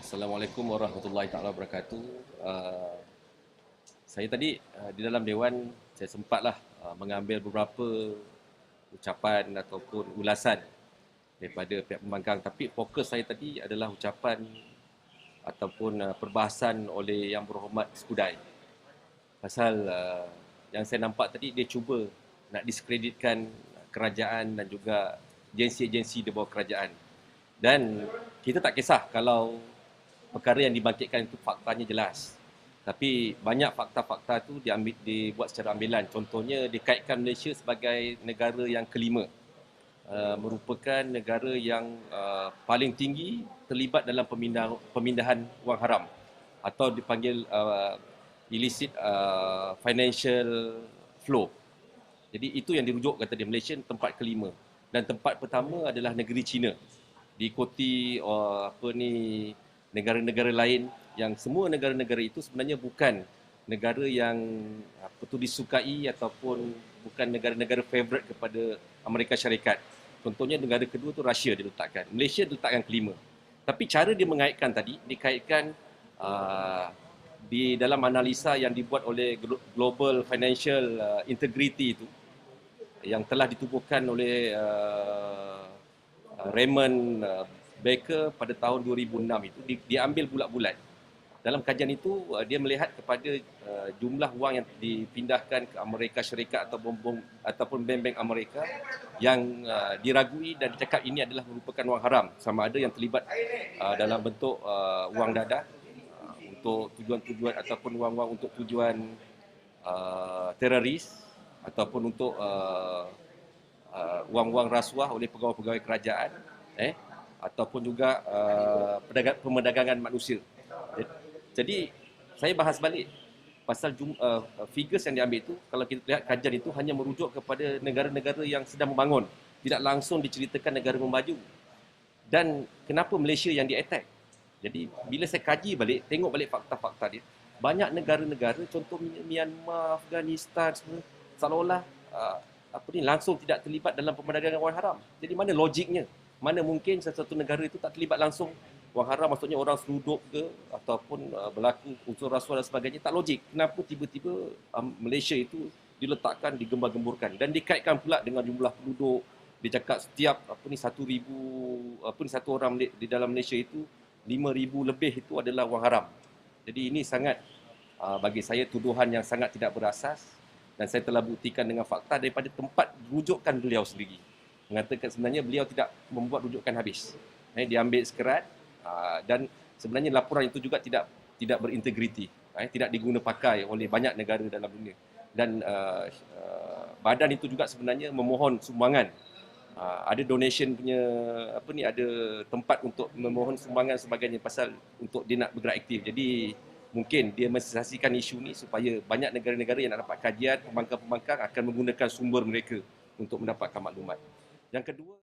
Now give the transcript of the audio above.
Assalamualaikum warahmatullahi taala wabarakatuh. Saya tadi di dalam dewan saya sempatlah mengambil beberapa ucapan ataupun ulasan daripada pihak pembangkang, tapi fokus saya tadi adalah ucapan ataupun perbahasan oleh Yang Berhormat Skudai. Pasal yang saya nampak tadi dia cuba nak diskreditkan kerajaan dan juga agensi-agensi di bawah kerajaan. Dan kita tak kisah kalau perkara yang dibangkitkan itu faktanya jelas. Tapi banyak fakta-fakta itu dibuat secara ambilan. Contohnya dikaitkan Malaysia sebagai negara yang kelima. Merupakan negara yang paling tinggi terlibat dalam pemindahan wang haram atau dipanggil illicit financial flow. Jadi itu yang dirujuk kata dia, Malaysia tempat kelima. Dan tempat pertama adalah negeri China. Diikuti negara-negara lain, yang semua negara-negara itu sebenarnya bukan negara yang disukai ataupun bukan negara-negara favourite kepada Amerika Syarikat. Contohnya negara kedua tu Rusia diletakkan. Malaysia diletakkan kelima. Tapi cara dia mengaitkan tadi, dikaitkan di dalam analisa yang dibuat oleh Global Financial Integrity itu, yang telah ditubuhkan oleh Raymond Baker pada tahun 2006 itu, diambil bulat-bulat. Dalam kajian itu dia melihat kepada jumlah wang yang dipindahkan ke Amerika Syarikat ataupun bank-bank Amerika yang diragui dan dicakap ini adalah merupakan wang haram, sama ada yang terlibat dalam bentuk wang dadah untuk tujuan-tujuan ataupun wang-wang untuk tujuan teroris ataupun untuk wang-wang rasuah oleh pegawai-pegawai kerajaan ataupun juga pemerdagangan manusia. Jadi saya bahas balik pasal figures yang diambil itu, kalau kita lihat kajian itu hanya merujuk kepada negara-negara yang sedang membangun, tidak langsung diceritakan negara memaju. Dan kenapa Malaysia yang di-attack? Jadi bila saya kaji balik, tengok balik fakta-fakta dia, banyak negara-negara contoh Myanmar, Afghanistan semua seolah-olah langsung tidak terlibat dalam pemerdagangan wang haram. Jadi mana logiknya? Mana mungkin sesuatu negara itu tak terlibat langsung wang haram, maksudnya orang seruduk ke ataupun berlaku unsur rasuah dan sebagainya, tak logik. Kenapa tiba-tiba Malaysia itu diletakkan, digembar-gemburkan dan dikaitkan pula dengan jumlah penduduk. Dia cakap setiap 1,000 satu orang di dalam Malaysia itu 5,000 lebih itu adalah wang haram. Jadi ini sangat bagi saya tuduhan yang sangat tidak berasas, dan saya telah buktikan dengan fakta daripada tempat rujukan beliau sendiri. Mengatakan sebenarnya beliau tidak membuat rujukan habis. Dia ambil sekerat dan sebenarnya laporan itu juga tidak berintegriti, tidak diguna pakai oleh banyak negara dalam dunia. Dan badan itu juga sebenarnya memohon sumbangan. Ada donation punya ada tempat untuk memohon sumbangan sebagainya pasal untuk dia nak bergerak aktif. Jadi mungkin dia mensensasikan isu ni supaya banyak negara-negara yang nak dapat kajian, pembangkang-pembangkang akan menggunakan sumber mereka untuk mendapatkan maklumat. Yang kedua,